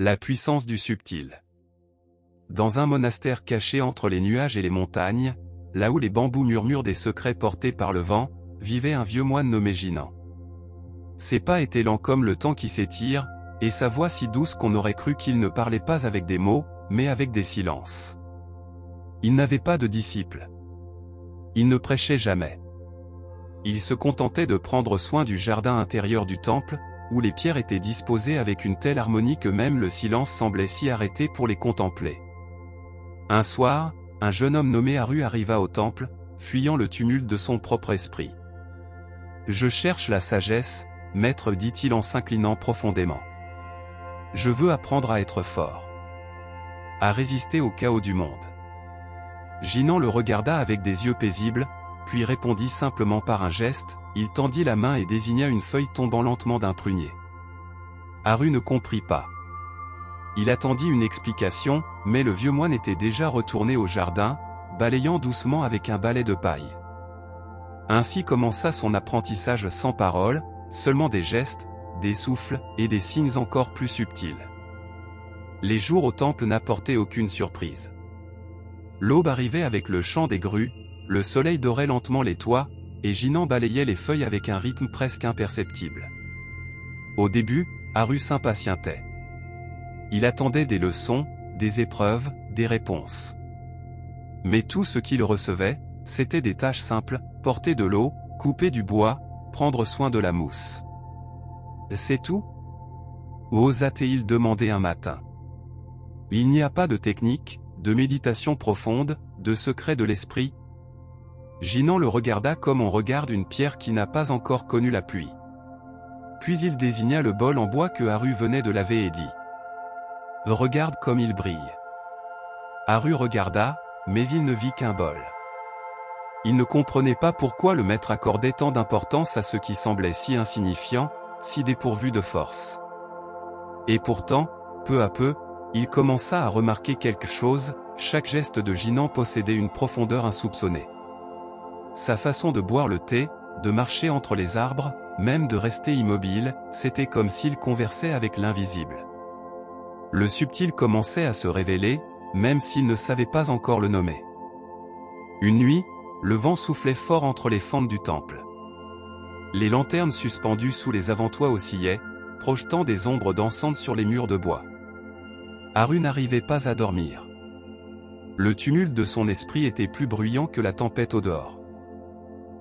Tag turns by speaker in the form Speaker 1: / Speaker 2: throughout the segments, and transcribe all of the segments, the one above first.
Speaker 1: La puissance du subtil. Dans un monastère caché entre les nuages et les montagnes, là où les bambous murmurent des secrets portés par le vent, vivait un vieux moine nommé Jinan. Ses pas étaient lents comme le temps qui s'étire, et sa voix si douce qu'on aurait cru qu'il ne parlait pas avec des mots, mais avec des silences. Il n'avait pas de disciples. Il ne prêchait jamais. Il se contentait de prendre soin du jardin intérieur du temple, où les pierres étaient disposées avec une telle harmonie que même le silence semblait s'y arrêter pour les contempler. Un soir, un jeune homme nommé Haru arriva au temple, fuyant le tumulte de son propre esprit. « Je cherche la sagesse, maître, dit-il en s'inclinant profondément. Je veux apprendre à être fort. À résister au chaos du monde. » Jinan le regarda avec des yeux paisibles, puis répondit simplement par un geste, il tendit la main et désigna une feuille tombant lentement d'un prunier. Haru ne comprit pas. Il attendit une explication, mais le vieux moine était déjà retourné au jardin, balayant doucement avec un balai de paille. Ainsi commença son apprentissage sans parole, seulement des gestes, des souffles, et des signes encore plus subtils. Les jours au temple n'apportaient aucune surprise. L'aube arrivait avec le chant des grues, le soleil dorait lentement les toits, et Jinan balayait les feuilles avec un rythme presque imperceptible. Au début, Haru s'impatientait. Il attendait des leçons, des épreuves, des réponses. Mais tout ce qu'il recevait, c'était des tâches simples, porter de l'eau, couper du bois, prendre soin de la mousse. C'est tout ? Osa-t-il demander un matin. Il n'y a pas de technique, de méditation profonde, de secret de l'esprit. Jinan le regarda comme on regarde une pierre qui n'a pas encore connu la pluie. Puis il désigna le bol en bois que Haru venait de laver et dit « Regarde comme il brille. » Haru regarda, mais il ne vit qu'un bol. Il ne comprenait pas pourquoi le maître accordait tant d'importance à ce qui semblait si insignifiant, si dépourvu de force. Et pourtant, peu à peu, il commença à remarquer quelque chose, chaque geste de Jinan possédait une profondeur insoupçonnée. Sa façon de boire le thé, de marcher entre les arbres, même de rester immobile, c'était comme s'il conversait avec l'invisible. Le subtil commençait à se révéler, même s'il ne savait pas encore le nommer. Une nuit, le vent soufflait fort entre les fentes du temple. Les lanternes suspendues sous les avant-toits oscillaient, projetant des ombres dansantes sur les murs de bois. Haru n'arrivait pas à dormir. Le tumulte de son esprit était plus bruyant que la tempête au dehors.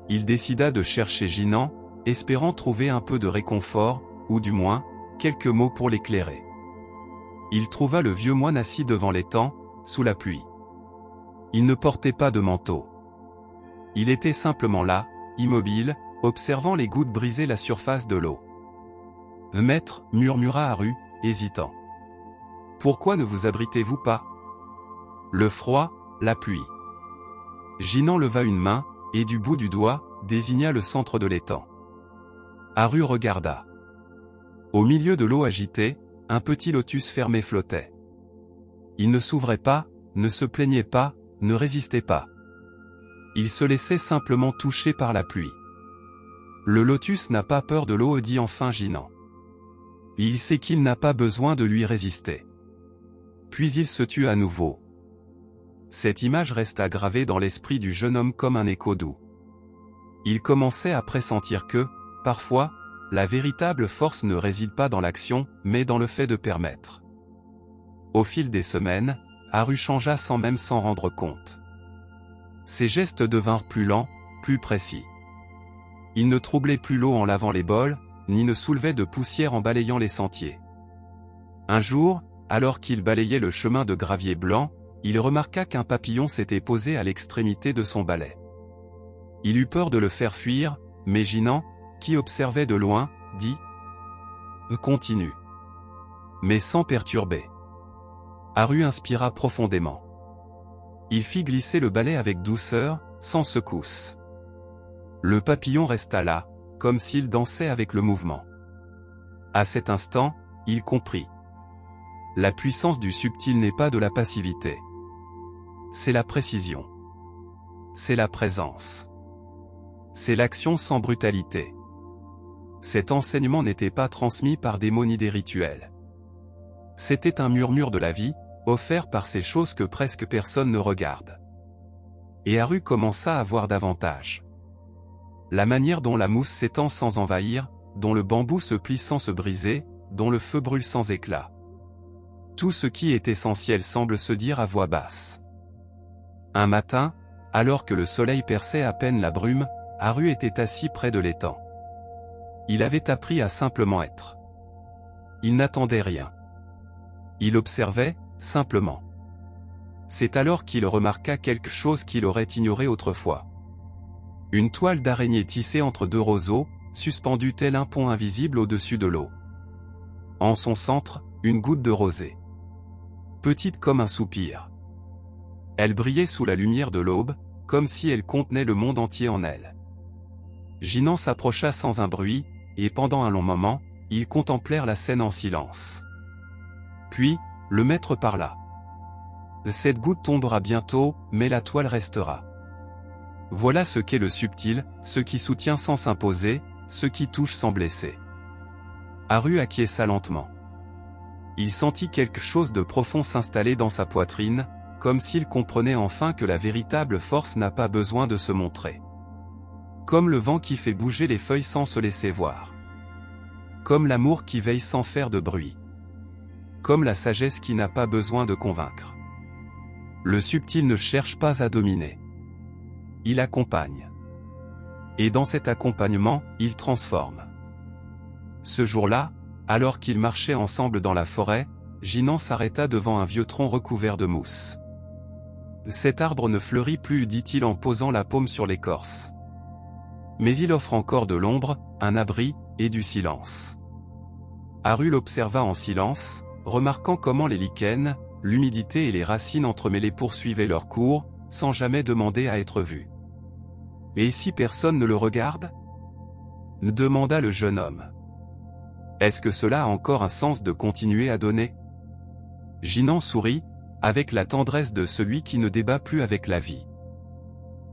Speaker 1: Il décida de chercher Jinan, espérant trouver un peu de réconfort, ou du moins, quelques mots pour l'éclairer. Il trouva le vieux moine assis devant l'étang, sous la pluie. Il ne portait pas de manteau. Il était simplement là, immobile, observant les gouttes briser la surface de l'eau. « Maître, murmura Haru, hésitant. Pourquoi ne vous abritez-vous pas ? Le froid, la pluie. » Jinan leva une main, et du bout du doigt, désigna le centre de l'étang. Haru regarda. Au milieu de l'eau agitée, un petit lotus fermé flottait. Il ne s'ouvrait pas, ne se plaignait pas, ne résistait pas. Il se laissait simplement toucher par la pluie. Le lotus n'a pas peur de l'eau, dit enfin Jinan. Il sait qu'il n'a pas besoin de lui résister. Puis il se tut à nouveau. Cette image resta gravée dans l'esprit du jeune homme comme un écho doux. Il commençait à pressentir que, parfois, la véritable force ne réside pas dans l'action, mais dans le fait de permettre. Au fil des semaines, Haru changea sans même s'en rendre compte. Ses gestes devinrent plus lents, plus précis. Il ne troublait plus l'eau en lavant les bols, ni ne soulevait de poussière en balayant les sentiers. Un jour, alors qu'il balayait le chemin de gravier blanc, il remarqua qu'un papillon s'était posé à l'extrémité de son balai. Il eut peur de le faire fuir, mais Jinan, qui observait de loin, dit « Continue. » Mais sans perturber. Haru inspira profondément. Il fit glisser le balai avec douceur, sans secousse. Le papillon resta là, comme s'il dansait avec le mouvement. À cet instant, il comprit. La puissance du subtil n'est pas de la passivité. C'est la précision. C'est la présence. C'est l'action sans brutalité. Cet enseignement n'était pas transmis par des mots ni des rituels. C'était un murmure de la vie, offert par ces choses que presque personne ne regarde. Et Haru commença à voir davantage. La manière dont la mousse s'étend sans envahir, dont le bambou se plie sans se briser, dont le feu brûle sans éclat. Tout ce qui est essentiel semble se dire à voix basse. Un matin, alors que le soleil perçait à peine la brume, Haru était assis près de l'étang. Il avait appris à simplement être. Il n'attendait rien. Il observait, simplement. C'est alors qu'il remarqua quelque chose qu'il aurait ignoré autrefois. Une toile d'araignée tissée entre deux roseaux, suspendue tel un pont invisible au-dessus de l'eau. En son centre, une goutte de rosée. Petite comme un soupir. Elle brillait sous la lumière de l'aube, comme si elle contenait le monde entier en elle. Jinan s'approcha sans un bruit, et pendant un long moment, ils contemplèrent la scène en silence. Puis, le maître parla. Cette goutte tombera bientôt, mais la toile restera. Voilà ce qu'est le subtil, ce qui soutient sans s'imposer, ce qui touche sans blesser. Haru acquiesça lentement. Il sentit quelque chose de profond s'installer dans sa poitrine, comme s'il comprenait enfin que la véritable force n'a pas besoin de se montrer. Comme le vent qui fait bouger les feuilles sans se laisser voir. Comme l'amour qui veille sans faire de bruit. Comme la sagesse qui n'a pas besoin de convaincre. Le subtil ne cherche pas à dominer. Il accompagne. Et dans cet accompagnement, il transforme. Ce jour-là, alors qu'ils marchaient ensemble dans la forêt, Jinan s'arrêta devant un vieux tronc recouvert de mousse. Cet arbre ne fleurit plus, dit-il en posant la paume sur l'écorce. Mais il offre encore de l'ombre, un abri, et du silence. Haru l'observa en silence, remarquant comment les lichens, l'humidité et les racines entremêlées poursuivaient leur cours, sans jamais demander à être vus. « Et si personne ne le regarde ?» demanda le jeune homme. « Est-ce que cela a encore un sens de continuer à donner ?» Jinan sourit, avec la tendresse de celui qui ne débat plus avec la vie.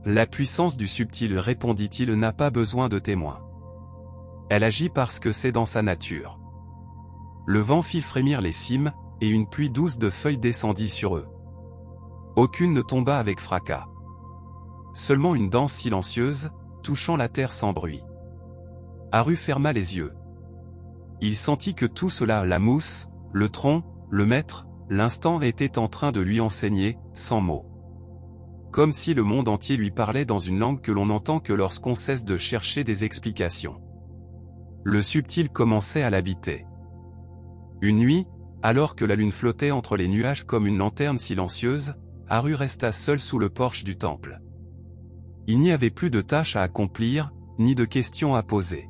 Speaker 1: La puissance du subtil, répondit-il, n'a pas besoin de témoins. Elle agit parce que c'est dans sa nature. Le vent fit frémir les cimes, et une pluie douce de feuilles descendit sur eux. Aucune ne tomba avec fracas. Seulement une danse silencieuse, touchant la terre sans bruit. Haru ferma les yeux. Il sentit que tout cela, la mousse, le tronc, le maître, l'instant, était en train de lui enseigner, sans mots. Comme si le monde entier lui parlait dans une langue que l'on n'entend que lorsqu'on cesse de chercher des explications. Le subtil commençait à l'habiter. Une nuit, alors que la lune flottait entre les nuages comme une lanterne silencieuse, Haru resta seul sous le porche du temple. Il n'y avait plus de tâches à accomplir, ni de questions à poser.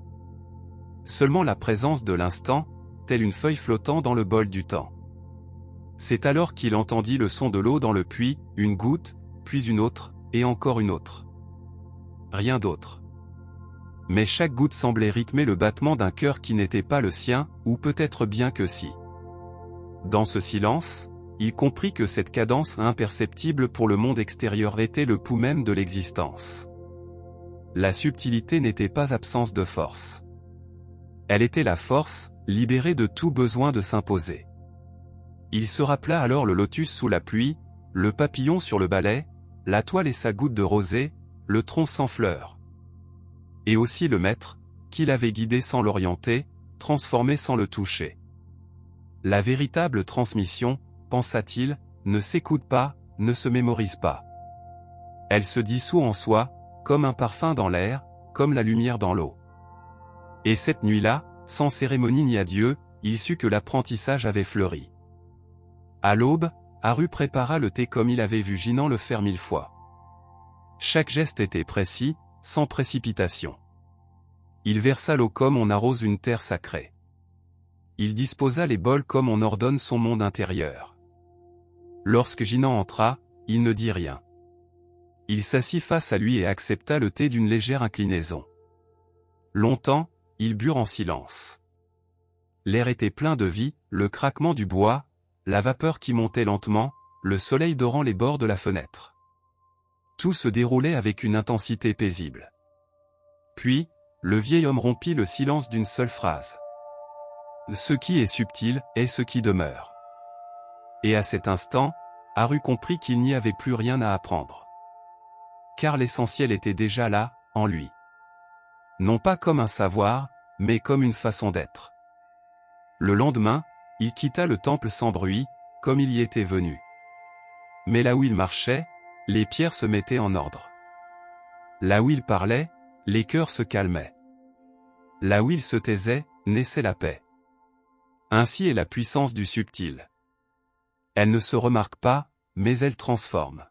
Speaker 1: Seulement la présence de l'instant, telle une feuille flottant dans le bol du temps. C'est alors qu'il entendit le son de l'eau dans le puits, une goutte, puis une autre, et encore une autre. Rien d'autre. Mais chaque goutte semblait rythmer le battement d'un cœur qui n'était pas le sien, ou peut-être bien que si. Dans ce silence, il comprit que cette cadence imperceptible pour le monde extérieur était le pouls même de l'existence. La subtilité n'était pas absence de force. Elle était la force, libérée de tout besoin de s'imposer. Il se rappela alors le lotus sous la pluie, le papillon sur le balai, la toile et sa goutte de rosée, le tronc sans fleurs. Et aussi le maître, qui l'avait guidé sans l'orienter, transformé sans le toucher. La véritable transmission, pensa-t-il, ne s'écoute pas, ne se mémorise pas. Elle se dissout en soi, comme un parfum dans l'air, comme la lumière dans l'eau. Et cette nuit-là, sans cérémonie ni adieu, il sut que l'apprentissage avait fleuri. À l'aube, Haru prépara le thé comme il avait vu Jinan le faire 1000 fois. Chaque geste était précis, sans précipitation. Il versa l'eau comme on arrose une terre sacrée. Il disposa les bols comme on ordonne son monde intérieur. Lorsque Jinan entra, il ne dit rien. Il s'assit face à lui et accepta le thé d'une légère inclinaison. Longtemps, ils burent en silence. L'air était plein de vie, le craquement du bois, la vapeur qui montait lentement, le soleil dorant les bords de la fenêtre. Tout se déroulait avec une intensité paisible. Puis, le vieil homme rompit le silence d'une seule phrase. Ce qui est subtil est ce qui demeure. Et à cet instant, Haru comprit qu'il n'y avait plus rien à apprendre. Car l'essentiel était déjà là, en lui. Non pas comme un savoir, mais comme une façon d'être. Le lendemain, il quitta le temple sans bruit, comme il y était venu. Mais là où il marchait, les pierres se mettaient en ordre. Là où il parlait, les cœurs se calmaient. Là où il se taisait, naissait la paix. Ainsi est la puissance du subtil. Elle ne se remarque pas, mais elle transforme.